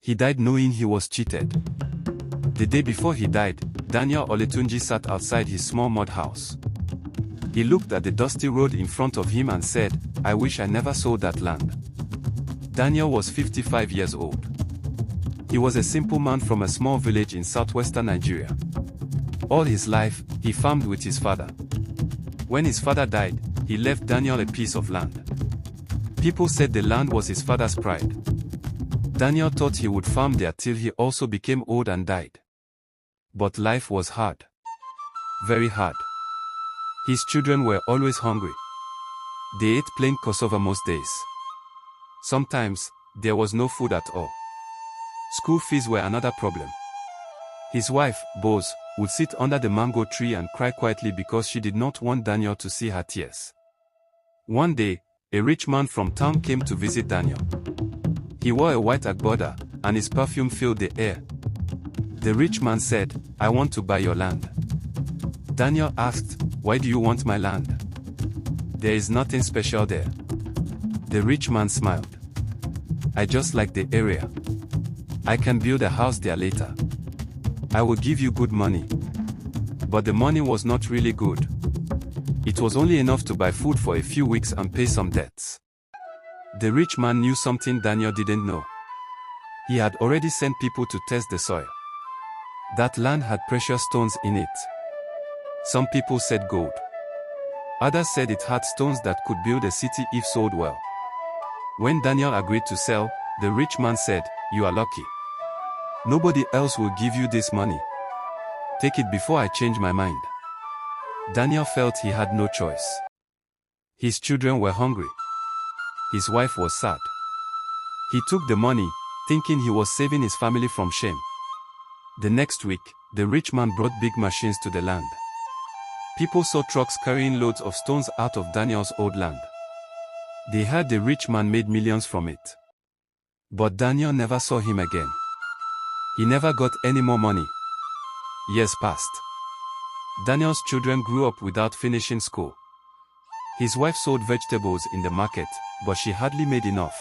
He died knowing he was cheated. The day before he died, Daniel Olatunji sat outside his small mud house. He looked at the dusty road in front of him and said, "I wish I never sold that land." Daniel was 55 years old. He was a simple man from a small village in southwestern Nigeria. All his life, he farmed with his father. When his father died, he left Daniel a piece of land. People said the land was his father's pride. Daniel thought he would farm there till he also became old and died. But life was hard. Very hard. His children were always hungry. They ate plain cassava most days. Sometimes, there was no food at all. School fees were another problem. His wife, Bose, would sit under the mango tree and cry quietly because she did not want Daniel to see her tears. One day, a rich man from town came to visit Daniel. He wore a white agbada, and his perfume filled the air. The rich man said, "I want to buy your land." Daniel asked, "Why do you want my land?" "There is nothing special there." The rich man smiled. "I just like the area. I can build a house there later. I will give you good money." But the money was not really good. It was only enough to buy food for a few weeks and pay some debts. The rich man knew something Daniel didn't know. He had already sent people to test the soil. That land had precious stones in it. Some people said gold. Others said it had stones that could build a city if sold well. When Daniel agreed to sell, the rich man said, "You are lucky. Nobody else will give you this money. Take it before I change my mind." Daniel felt he had no choice. His children were hungry. His wife was sad. He took the money, thinking he was saving his family from shame. The next week, the rich man brought big machines to the land. People saw trucks carrying loads of stones out of Daniel's old land. They heard the rich man made millions from it. But Daniel never saw him again. He never got any more money. Years passed. Daniel's children grew up without finishing school. His wife sold vegetables in the market, but she hardly made enough.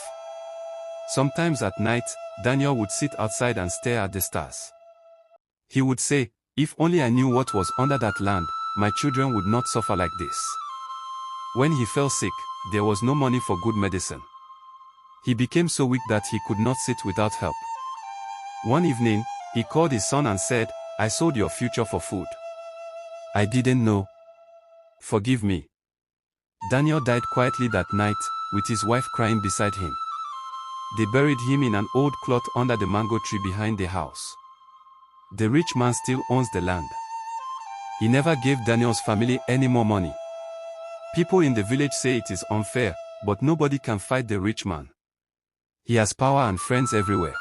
Sometimes at night, Daniel would sit outside and stare at the stars. He would say, "If only I knew what was under that land, my children would not suffer like this." When he fell sick, there was no money for good medicine. He became so weak that he could not sit without help. One evening, he called his son and said, "I sold your future for food. I didn't know. Forgive me." Daniel died quietly that night, with his wife crying beside him. They buried him in an old cloth under the mango tree behind the house. The rich man still owns the land. He never gave Daniel's family any more money. People in the village say it is unfair, but nobody can fight the rich man. He has power and friends everywhere.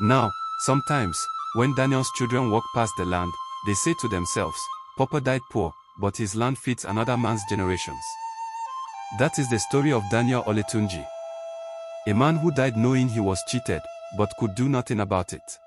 Now, sometimes, when Daniel's children walk past the land, they say to themselves, "Papa died poor, but his land feeds another man's generations." That is the story of Daniel Olatunji. A man who died knowing he was cheated, but could do nothing about it.